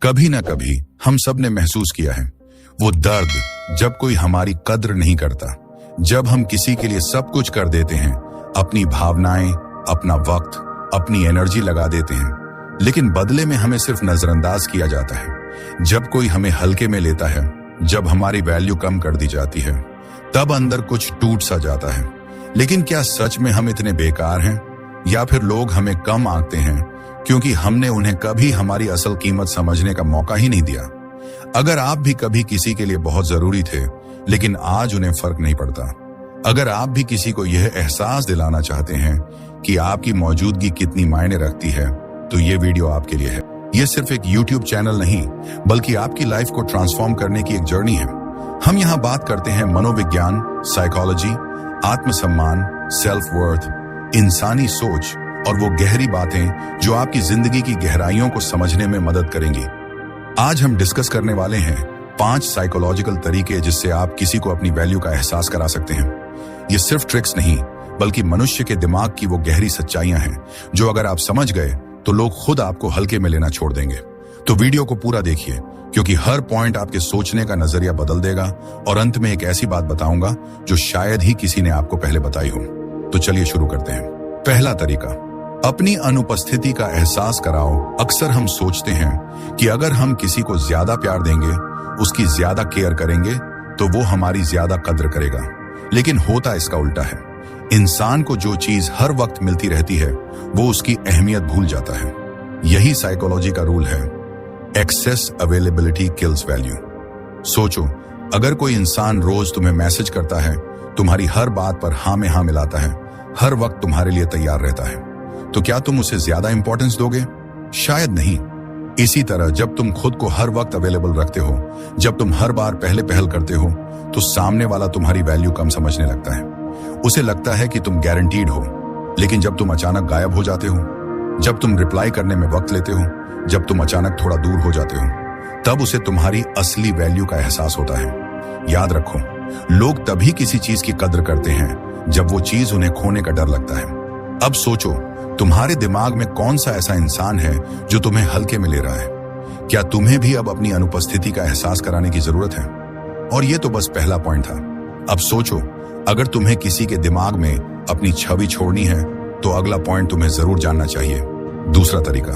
कभी ना कभी हम सब ने महसूस किया है वो दर्द जब कोई हमारी कद्र नहीं करता, जब हम किसी के लिए सब कुछ कर देते हैं, अपनी भावनाएं, अपना वक्त, अपनी एनर्जी लगा देते हैं, लेकिन बदले में हमें सिर्फ नजरअंदाज किया जाता है। जब कोई हमें हल्के में लेता है, जब हमारी वैल्यू कम कर दी जाती है, तब अंदर कुछ टूट सा जाता है। लेकिन क्या सच में हम इतने बेकार हैं, या फिर लोग हमें कम आंकते हैं क्योंकि हमने उन्हें कभी हमारी असल कीमत समझने का मौका ही नहीं दिया? अगर आप भी कभी किसी के लिए बहुत जरूरी थे लेकिन आज उन्हें फर्क नहीं पड़ता, अगर आप भी किसी को यह एहसास दिलाना चाहते हैं कि आपकी मौजूदगी कितनी मायने रखती है, तो ये वीडियो आपके लिए है। ये सिर्फ एक YouTube चैनल नहीं, बल्कि आपकी लाइफ को ट्रांसफॉर्म करने की एक जर्नी है। हम यहाँ बात करते हैं मनोविज्ञान, साइकोलॉजी, आत्मसम्मान, सेल्फ वर्थ, इंसानी सोच और वो गहरी बातें जो आपकी जिंदगी की गहराइयों को समझने में मदद करेंगी। आज हम डिस्कस करने वाले हैं 5 साइकोलॉजिकल तरीके जिससे आप किसी को अपनी वैल्यू का एहसास करा सकते हैं। ये सिर्फ ट्रिक्स नहीं, बल्कि मनुष्य के दिमाग की वो गहरी सच्चाइयां हैं जो अगर आप समझ गए तो लोग खुद आपको हल्के में लेना छोड़ देंगे। तो वीडियो को पूरा देखिए, क्योंकि हर पॉइंट आपके सोचने का नजरिया बदल देगा और अंत में एक ऐसी बात बताऊंगा जो शायद ही किसी ने आपको पहले बताई हो। तो चलिए शुरू करते हैं। पहला तरीका, अपनी अनुपस्थिति का एहसास कराओ। अक्सर हम सोचते हैं कि अगर हम किसी को ज्यादा प्यार देंगे, उसकी ज्यादा केयर करेंगे, तो वो हमारी ज्यादा कद्र करेगा। लेकिन होता इसका उल्टा है। इंसान को जो चीज हर वक्त मिलती रहती है, वो उसकी अहमियत भूल जाता है। यही साइकोलॉजी का रूल है, एक्सेस अवेलेबिलिटी किल्स वैल्यू। सोचो, अगर कोई इंसान रोज तुम्हें मैसेज करता है, तुम्हारी हर बात पर हाँ में हाँ मिलाता है, हर वक्त तुम्हारे लिए तैयार रहता है, तो क्या तुम उसे ज्यादा इंपॉर्टेंस दोगे? शायद नहीं। इसी तरह जब तुम खुद को हर वक्त अवेलेबल रखते हो, जब तुम हर बार पहले पहल करते हो, तो सामने वाला तुम्हारी वैल्यू कम समझने लगता है। उसे लगता है कि तुम गारंटीड हो। लेकिन जब तुम अचानक गायब हो जाते हो, जब तुम रिप्लाई करने में वक्त लेते हो, जब तुम अचानक थोड़ा दूर हो जाते हो, तब उसे तुम्हारी असली वैल्यू का एहसास होता है। याद रखो, लोग तभी किसी चीज की कद्र करते हैं जब वो चीज उन्हें खोने का डर लगता है। अब सोचो, तुम्हारे दिमाग में कौन सा ऐसा इंसान है जो तुम्हें हल्के में ले रहा है? क्या तुम्हें भी अब अपनी अनुपस्थिति का एहसास कराने की जरूरत है? और ये तो बस पहला पॉइंट था। अब सोचो, अगर तुम्हें किसी के दिमाग में अपनी छवि छोड़नी है, तो अगला पॉइंट तुम्हें जरूर जानना चाहिए। दूसरा तरीका,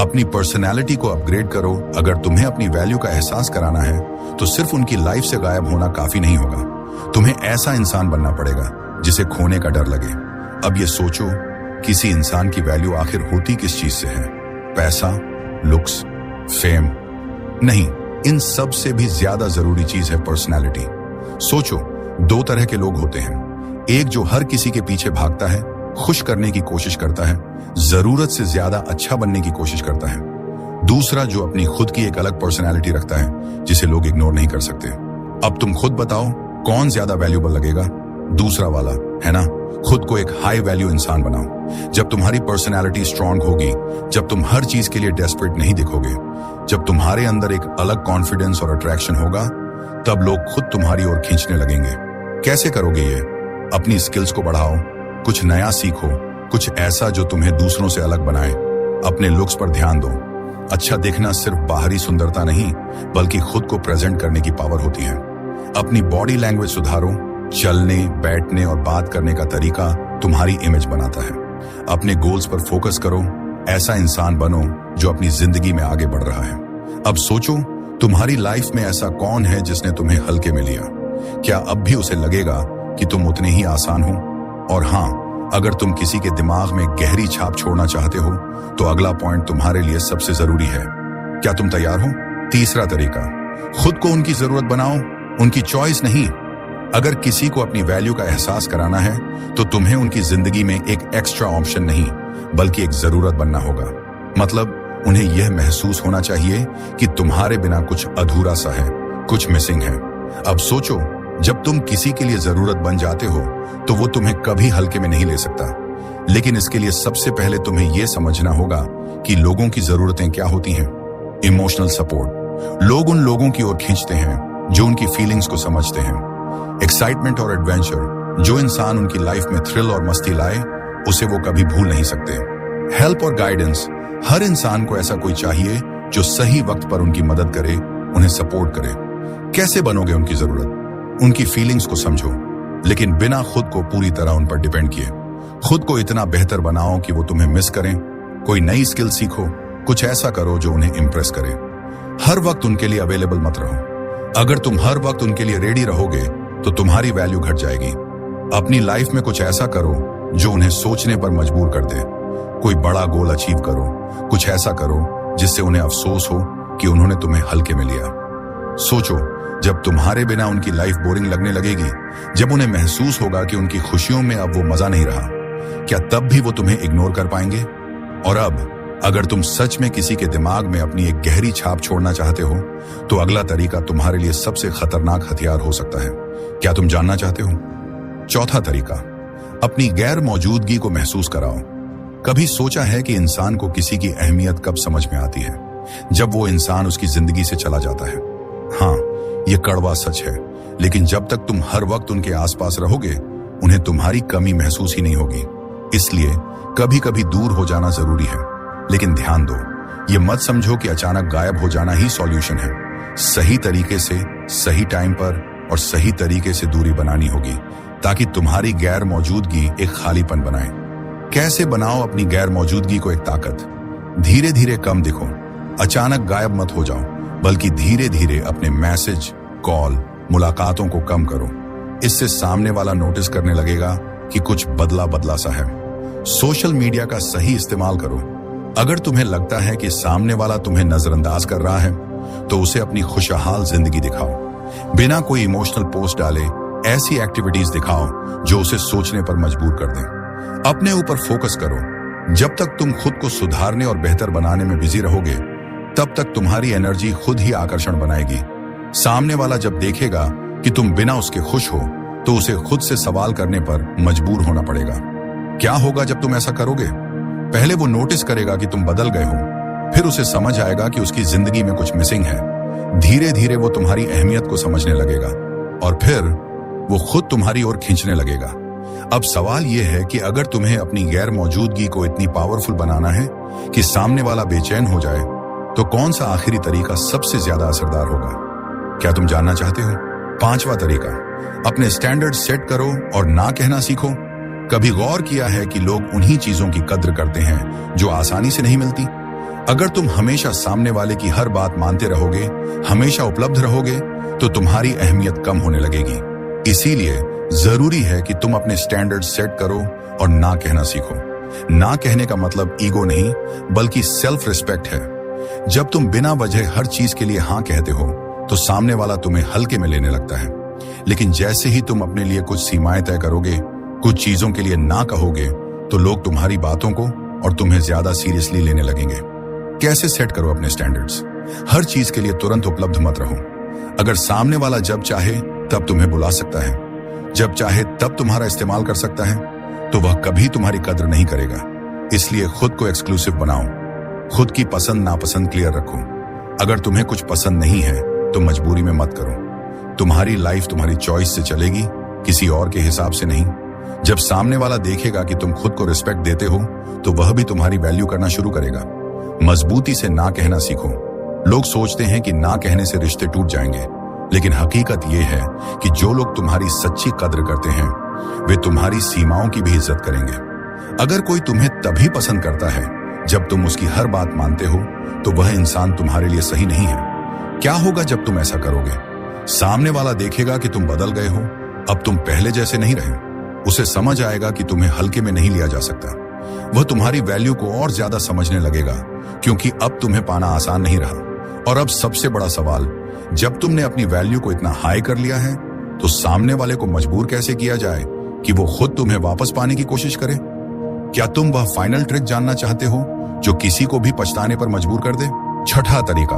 अपनी पर्सनैलिटी को अपग्रेड करो। अगर तुम्हें अपनी वैल्यू का एहसास कराना है, तो सिर्फ उनकी लाइफ से गायब होना काफी नहीं होगा। तुम्हें ऐसा इंसान बनना पड़ेगा जिसे खोने का डर लगे। अब ये सोचो, किसी इंसान की वैल्यू आखिर होती किस चीज से है? पैसा, लुक्स, फेम? नहीं, इन सब से भी ज्यादा जरूरी चीज है पर्सनैलिटी। सोचो, 2 तरह के लोग होते हैं। एक जो हर किसी के पीछे भागता है, खुश करने की कोशिश करता है, जरूरत से ज्यादा अच्छा बनने की कोशिश करता है। दूसरा जो अपनी खुद की एक अलग पर्सनैलिटी रखता है, जिसे लोग इग्नोर नहीं कर सकते। अब तुम खुद बताओ, कौन ज्यादा वैल्यूबल लगेगा? दूसरा वाला, है ना? खुद को एक हाई वैल्यू इंसान बनाओ। जब तुम्हारी पर्सनैलिटी स्ट्रांग होगी, जब तुम हर चीज के लिए डेस्परेट नहीं दिखोगे, जब तुम्हारे अंदर एक अलग कॉन्फिडेंस और अट्रैक्शन होगा, तब लोग खुद तुम्हारी ओर खींचने लगेंगे। कैसे करोगे ये? अपनी स्किल्स को बढ़ाओ, कुछ नया सीखो, कुछ ऐसा जो तुम्हें दूसरों से अलग बनाए। अपने लुक्स पर ध्यान दो। अच्छा दिखना सिर्फ बाहरी सुंदरता नहीं, बल्कि खुद को प्रेजेंट करने की पावर होती है। अपनी बॉडी लैंग्वेज सुधारो। चलने, बैठने और बात करने का तरीका तुम्हारी इमेज बनाता है। अपने गोल्स पर फोकस करो। ऐसा इंसान बनो जो अपनी जिंदगी में आगे बढ़ रहा है। अब सोचो, तुम्हारी लाइफ में ऐसा कौन है जिसने तुम्हें हल्के में लिया? क्या अब भी उसे लगेगा कि तुम उतने ही आसान हो? और हाँ, अगर तुम किसी के दिमाग में गहरी छाप छोड़ना चाहते हो, तो अगला पॉइंट तुम्हारे लिए सबसे जरूरी है। क्या तुम तैयार हो? तीसरा तरीका, खुद को उनकी जरूरत बनाओ, उनकी चॉइस नहीं। अगर किसी को अपनी वैल्यू का एहसास कराना है, तो तुम्हें उनकी जिंदगी में एक एक्स्ट्रा ऑप्शन नहीं, बल्कि एक जरूरत बनना होगा। मतलब उन्हें यह महसूस होना चाहिए कि तुम्हारे बिना कुछ अधूरा सा है, कुछ मिसिंग है। अब सोचो, जब तुम किसी के लिए जरूरत बन जाते हो, तो वो तुम्हें कभी हल्के में नहीं ले सकता। लेकिन इसके लिए सबसे पहले तुम्हें यह समझना होगा कि लोगों की जरूरतें क्या होती हैं। Emotional support. लोग उन लोगों की ओर खींचते हैं जो उनकी फीलिंग्स को समझते हैं। एक्साइटमेंट और एडवेंचर। जो इंसान उनकी लाइफ में थ्रिल और मस्ती लाए, उसे वो कभी भूल नहीं सकते। हेल्प और गाइडेंस। हर इंसान को ऐसा कोई चाहिए जो सही वक्त पर उनकी मदद करे, उन्हें सपोर्ट करे। कैसे बनोगे उनकी जरूरत? उनकी फीलिंग्स को समझो, लेकिन बिना खुद को पूरी तरह उन पर डिपेंड किए। खुद को इतना बेहतर बनाओ कि वो तुम्हें मिस करें। कोई नई स्किल सीखो, कुछ ऐसा करो जो उन्हें इंप्रेस करे। हर वक्त उनके लिए अवेलेबल मत रहो। अगर तुम हर वक्त उनके लिए रेडी रहोगे तो तुम्हारी वैल्यू घट जाएगी। अपनी लाइफ में कुछ ऐसा करो जो उन्हें सोचने पर मजबूर कर दे। कोई बड़ा गोल अचीव करो, कुछ ऐसा करो जिससे उन्हें अफसोस हो कि उन्होंने तुम्हें हल्के में लिया। सोचो, जब तुम्हारे बिना उनकी लाइफ बोरिंग लगने लगेगी, जब उन्हें महसूस होगा कि उनकी खुशियों में अब वो मजा नहीं रहा, क्या तब भी वो तुम्हें इग्नोर कर पाएंगे? और अब अगर तुम सच में किसी के दिमाग में अपनी एक गहरी छाप छोड़ना चाहते हो, तो अगला तरीका तुम्हारे लिए सबसे खतरनाक हथियार हो सकता है। क्या तुम जानना चाहते हो? चौथा तरीका, अपनी गैर मौजूदगी को महसूस कराओ। कभी सोचा है कि इंसान को किसी की अहमियत कब समझ में आती है? जब वो इंसान उसकी जिंदगी से चला जाता है। हाँ, ये कड़वा सच है, लेकिन जब तक तुम हर वक्त उनके आसपास रहोगे, उन्हें तुम्हारी कमी महसूस ही नहीं होगी। इसलिए कभी कभी दूर हो जाना जरूरी है, लेकिन ध्यान दो, ये मत समझो कि अचानक गायब हो जाना ही सॉल्यूशन है। सही तरीके से, सही टाइम पर और सही तरीके से दूरी बनानी होगी, ताकि तुम्हारी गैर मौजूदगी एक खालीपन बनाए। कैसे बनाओ अपनी गैर मौजूदगी को एक ताकत? धीरे धीरे कम दिखो, अचानक गायब मत हो जाओ, बल्कि धीरे धीरे अपने मैसेज, कॉल, मुलाकातों को कम करो। इससे सामने वाला नोटिस करने लगेगा कि कुछ बदला बदला सा है। सोशल मीडिया का सही इस्तेमाल करो। अगर तुम्हें लगता है कि सामने वाला तुम्हें नजरअंदाज कर रहा है, तो उसे अपनी खुशहाल जिंदगी दिखाओ। बिना कोई इमोशनल पोस्ट डाले ऐसी एक्टिविटीज दिखाओ जो उसे सोचने पर मजबूर कर दें। अपने ऊपर फोकस करो। जब तक तुम खुद को सुधारने और बेहतर बनाने में बिजी रहोगे, तब तक तुम्हारी एनर्जी खुद ही आकर्षण बनाएगी। सामने वाला जब देखेगा कि तुम बिना उसके खुश हो, तो उसे खुद से सवाल करने पर मजबूर होना पड़ेगा। क्या होगा जब तुम ऐसा करोगे? पहले वो नोटिस करेगा कि तुम बदल गए हो, फिर उसे समझ आएगा कि उसकी जिंदगी में कुछ मिसिंग है। धीरे धीरे वो तुम्हारी अहमियत को समझने लगेगा और फिर वो खुद तुम्हारी ओर खींचने लगेगा। अब सवाल यह है कि अगर तुम्हें अपनी गैर मौजूदगी को इतनी पावरफुल बनाना है कि सामने वाला बेचैन हो जाए, तो कौन सा आखिरी तरीका सबसे ज्यादा असरदार होगा? क्या तुम जानना चाहते हो? पांचवा तरीका, अपने स्टैंडर्ड सेट करो और ना कहना सीखो। कभी गौर किया है कि लोग उन्हीं चीजों की कद्र करते हैं जो आसानी से नहीं मिलती? अगर तुम हमेशा सामने वाले की हर बात मानते रहोगे, हमेशा उपलब्ध रहोगे, तो तुम्हारी अहमियत कम होने लगेगी। इसीलिए जरूरी है कि तुम अपने स्टैंडर्ड सेट करो और ना कहना सीखो। ना कहने का मतलब ईगो नहीं, बल्कि सेल्फ रिस्पेक्ट है। जब तुम बिना वजह हर चीज के लिए हाँ कहते हो, तो सामने वाला तुम्हें हल्के में लेने लगता है। लेकिन जैसे ही तुम अपने लिए कुछ सीमाएं तय करोगे, कुछ चीजों के लिए ना कहोगे, तो लोग तुम्हारी बातों को और तुम्हें ज्यादा सीरियसली लेने लगेंगे। कैसे सेट करो अपने स्टैंडर्ड्स? हर चीज के लिए तुरंत उपलब्ध मत रहो। अगर सामने वाला जब चाहे तब तुम्हें बुला सकता है, जब चाहे तब तुम्हारा इस्तेमाल कर सकता है, तो वह कभी तुम्हारी कद्र नहीं करेगा। इसलिए खुद को एक्सक्लूसिव बनाओ। खुद की पसंद नापसंद क्लियर रखो। अगर तुम्हें कुछ पसंद नहीं है तो मजबूरी में मत करो। तुम्हारी लाइफ तुम्हारी चॉइस से चलेगी, किसी और के हिसाब से नहीं। जब सामने वाला देखेगा कि तुम खुद को रिस्पेक्ट देते हो, तो वह भी तुम्हारी वैल्यू करना शुरू करेगा। मजबूती से ना कहना सीखो। लोग सोचते हैं कि ना कहने से रिश्ते टूट जाएंगे, लेकिन हकीकत यह है कि जो लोग तुम्हारी सच्ची कद्र करते हैं, वे तुम्हारी सीमाओं की भी इज्जत करेंगे। अगर कोई तुम्हें तभी पसंद करता है जब तुम उसकी हर बात मानते हो, तो वह इंसान तुम्हारे लिए सही नहीं है। क्या होगा जब तुम ऐसा करोगे? सामने वाला देखेगा कि तुम बदल गए हो, अब तुम पहले जैसे नहीं रहे। उसे समझ आएगा कि तुम्हें हल्के में नहीं लिया जा सकता। वह तुम्हारी वैल्यू को और ज्यादा समझने लगेगा, क्योंकि अब तुम्हें पाना आसान नहीं रहा। और अब सबसे बड़ा सवाल, जब तुमने अपनी वैल्यू को इतना हाई कर लिया है, तो सामने वाले को मजबूर कैसे किया जाए कि वो खुद तुम्हें वापस पाने की कोशिश करे? क्या तुम वह फाइनल ट्रिक जानना चाहते हो जो किसी को भी पछताने पर मजबूर कर दे? छठा तरीका,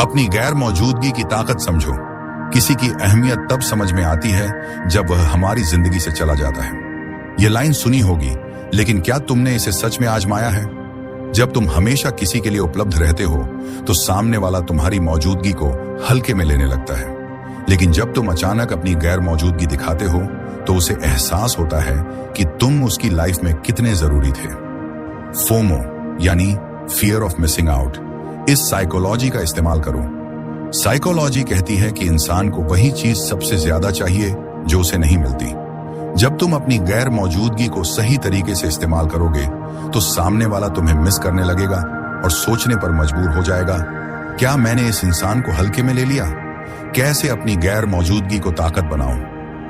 अपनी गैर मौजूदगी की ताकत समझो। किसी की अहमियत तब समझ में आती है जब वह हमारी जिंदगी से चला जाता है। ये लाइन सुनी होगी, लेकिन क्या तुमने इसे सच में आजमाया है? जब तुम हमेशा किसी के लिए उपलब्ध रहते हो, तो सामने वाला तुम्हारी मौजूदगी को हल्के में लेने लगता है। लेकिन जब तुम अचानक अपनी गैर मौजूदगी दिखाते हो, तो उसे एहसास होता है कि तुम उसकी लाइफ में कितने जरूरी थे। फोमो यानी फियर ऑफ मिसिंग आउट। इस साइकोलॉजी का इस्तेमाल करो। साइकोलॉजी कहती है कि इंसान को वही चीज सबसे ज्यादा चाहिए जो उसे नहीं मिलती। जब तुम अपनी गैर मौजूदगी को सही तरीके से इस्तेमाल करोगे तो सामने वाला तुम्हें मिस करने लगेगा और सोचने पर मजबूर हो जाएगा, क्या मैंने इस इंसान को हल्के में ले लिया? कैसे अपनी गैर मौजूदगी को ताकत बनाओ?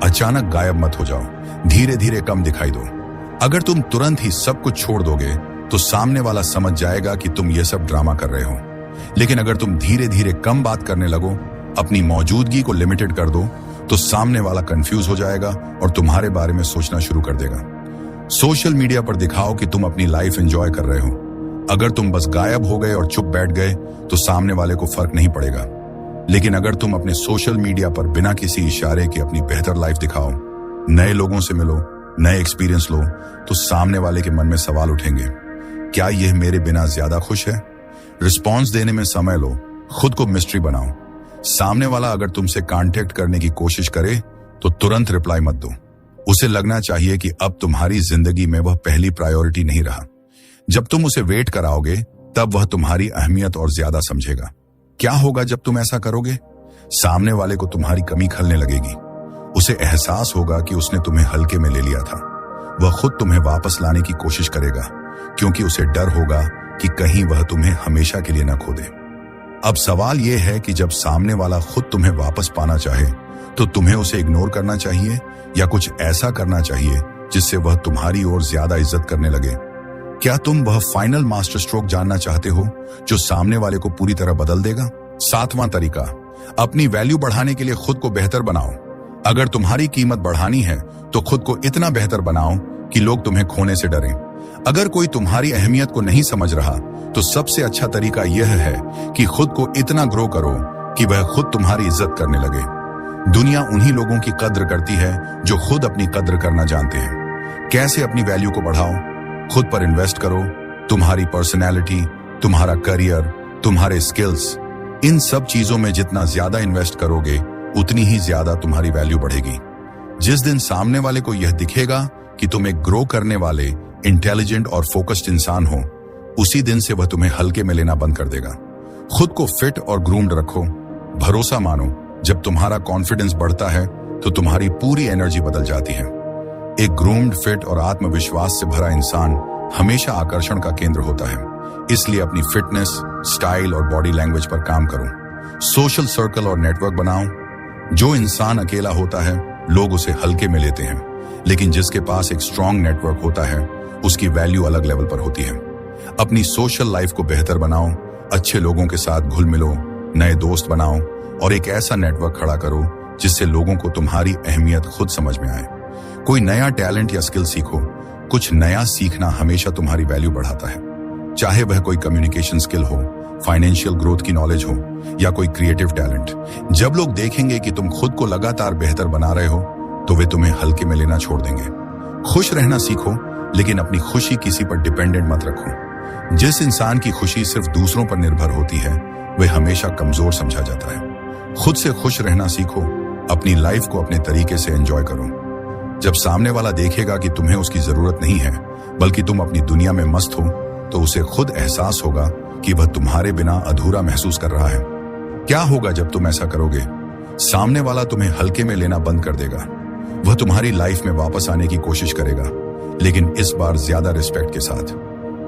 अचानक गायब मत हो जाओ, धीरे धीरे कम दिखाई दो। अगर तुम तुरंत ही सब कुछ छोड़ दोगे तो सामने वाला समझ जाएगा कि तुम ये सब ड्रामा कर रहे हो। लेकिन अगर तुम धीरे धीरे कम बात करने लगो, अपनी मौजूदगी को लिमिटेड कर दो, तो सामने वाला कंफ्यूज हो जाएगा और तुम्हारे बारे में सोचना शुरू कर देगा। सोशल मीडिया पर दिखाओ कि तुम अपनी लाइफ एंजॉय कर रहे हो। अगर तुम बस गायब हो गए और चुप बैठ गए तो सामने वाले को फर्क नहीं पड़ेगा। लेकिन अगर तुम अपने सोशल मीडिया पर बिना किसी इशारे के अपनी बेहतर लाइफ दिखाओ, नए लोगों से मिलो, नए एक्सपीरियंस लो, तो सामने वाले के मन में सवाल उठेंगे, क्या यह मेरे बिना ज्यादा खुश है? रिस्पॉन्स देने में समय लो, खुद को मिस्ट्री बनाओ। सामने वाला अगर तुमसे कांटेक्ट करने की कोशिश करे तो तुरंत रिप्लाई मत दो। उसे लगना चाहिए कि अब तुम्हारी जिंदगी में वह पहली प्रायोरिटी नहीं रहा। जब तुम उसे वेट कराओगे तब वह तुम्हारी अहमियत और ज्यादा समझेगा। क्या होगा जब तुम ऐसा करोगे? सामने वाले को तुम्हारी कमी खलने लगेगी। उसे एहसास होगा कि उसने तुम्हें हल्के में ले लिया था। वह खुद तुम्हें वापस लाने की कोशिश करेगा क्योंकि उसे डर होगा कि कहीं वह तुम्हें हमेशा के लिए न खो दे। अब सवाल यह है कि जब सामने वाला खुद तुम्हें वापस पाना चाहे तो तुम्हें उसे इग्नोर करना चाहिए या कुछ ऐसा करना चाहिए जिससे वह तुम्हारी ओर ज्यादा इज्जत करने लगे। क्या तुम वह फाइनल मास्टर स्ट्रोक जानना चाहते हो जो सामने वाले को पूरी तरह बदल देगा? 7वां तरीका, अपनी वैल्यू बढ़ाने के लिए खुद को बेहतर बनाओ। अगर तुम्हारी कीमत बढ़ानी है तो खुद को इतना बेहतर बनाओ कि लोग तुम्हें खोने से डरें। अगर कोई तुम्हारी अहमियत को नहीं समझ रहा तो सबसे अच्छा तरीका यह है कि खुद को इतना ग्रो करो कि वह खुद तुम्हारी इज्जत करने लगे। दुनिया उन्हीं लोगों की कद्र करती है जो खुद अपनी कद्र करना जानते हैं। कैसे अपनी वैल्यू को बढ़ाओ? खुद पर इन्वेस्ट करो। तुम्हारी पर्सनैलिटी, तुम्हारा करियर, तुम्हारे स्किल्स, इन सब चीजों में जितना ज्यादा इन्वेस्ट करोगे उतनी ही ज्यादा तुम्हारी वैल्यू बढ़ेगी। जिस दिन सामने वाले को यह दिखेगा कि तुम एक ग्रो करने वाले, इंटेलिजेंट और फोकस्ड इंसान हो, उसी दिन से वह तुम्हें हल्के में लेना बंद कर देगा। खुद को फिट और ग्रूम्ड रखो। भरोसा मानो, जब तुम्हारा कॉन्फिडेंस बढ़ता है तो तुम्हारी पूरी एनर्जी बदल जाती है। एक ग्रूम्ड, फिट और आत्मविश्वास से भरा इंसान हमेशा आकर्षण का केंद्र होता है। इसलिए अपनी फिटनेस, स्टाइल और बॉडी लैंग्वेज पर काम करो। सोशल सर्कल और नेटवर्क बनाओ। जो इंसान अकेला होता है लोग उसे हल्के में लेते हैं, लेकिन जिसके पास एक स्ट्रॉन्ग नेटवर्क होता है उसकी वैल्यू अलग लेवल पर होती है। अपनी सोशल लाइफ को बेहतर बनाओ। अच्छे लोगों के साथ घुल मिलो, नए दोस्त बनाओ और एक ऐसा नेटवर्क खड़ा करो जिससे लोगों को तुम्हारी अहमियत खुद समझ में आए। कोई नया टैलेंट या स्किल सीखो। कुछ नया सीखना हमेशा तुम्हारी वैल्यू बढ़ाता है, चाहे वह कोई कम्युनिकेशन स्किल हो, फाइनेंशियल ग्रोथ की नॉलेज हो या कोई क्रिएटिव टैलेंट। जब लोग देखेंगे कि तुम खुद को लगातार बेहतर बना रहे हो तो वे तुम्हें हल्के में लेना छोड़ देंगे। खुश रहना सीखो, लेकिन अपनी खुशी किसी पर डिपेंडेंट मत रखो। जिस इंसान की खुशी सिर्फ दूसरों पर निर्भर होती है वह हमेशा कमजोर समझा जाता है। खुद से खुश रहना सीखो। अपनी लाइफ को अपने तरीके से एंजॉय करो। जब सामने वाला देखेगा कि तुम्हें उसकी जरूरत नहीं है बल्कि तुम अपनी दुनिया में मस्त हो तो उसे खुद एहसास होगा कि वह तुम्हारे बिना अधूरा महसूस कर रहा है। क्या होगा जब तुम ऐसा करोगे? सामने वाला तुम्हें हल्के में लेना बंद कर देगा। वह तुम्हारी लाइफ में वापस आने की कोशिश करेगा, लेकिन इस बार ज्यादा रिस्पेक्ट के साथ।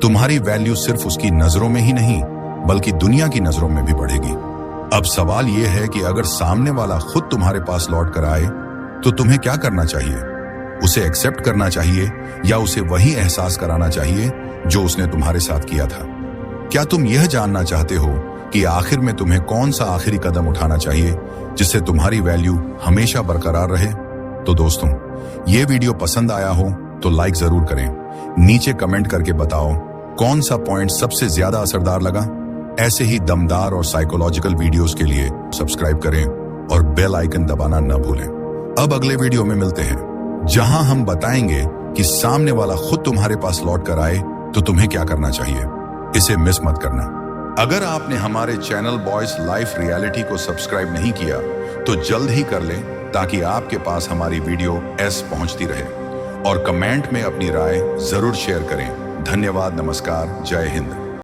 तुम्हारी वैल्यू सिर्फ उसकी नजरों में ही नहीं बल्कि दुनिया की नजरों में भी बढ़ेगी। अब सवाल यह है कि अगर सामने वाला खुद तुम्हारे पास लौट कर आए तो तुम्हें क्या करना चाहिए? उसे एक्सेप्ट करना चाहिए या उसे वही एहसास कराना चाहिए जो उसने तुम्हारे साथ किया था? क्या तुम यह जानना चाहते हो कि आखिर में तुम्हें कौन सा आखिरी कदम उठाना चाहिए जिससे तुम्हारी वैल्यू हमेशा बरकरार रहे? तो दोस्तों, ये वीडियो पसंद आया हो तो लाइक जरूर करें। नीचे कमेंट करके बताओ कौन सा पॉइंट सबसे ज्यादा असरदार लगा। ऐसे ही दमदार और साइकोलॉजिकल वीडियोस के लिए सब्सक्राइब करें और बेल आइकन दबाना न भूलें। अब अगले वीडियो में मिलते हैं जहां हम बताएंगे कि सामने वाला खुद तुम्हारे पास लौट कर आए तो तुम्हें क्या करना चाहिए। इसे मिस मत करना। अगर आपने हमारे चैनल बॉयज लाइफ रियलिटी को सब्सक्राइब नहीं किया तो जल्द ही कर लें ताकि आपके पास हमारी वीडियो पहुंचती रहे। और कमेंट में अपनी राय जरूर शेयर करें। धन्यवाद, नमस्कार, जय हिंद।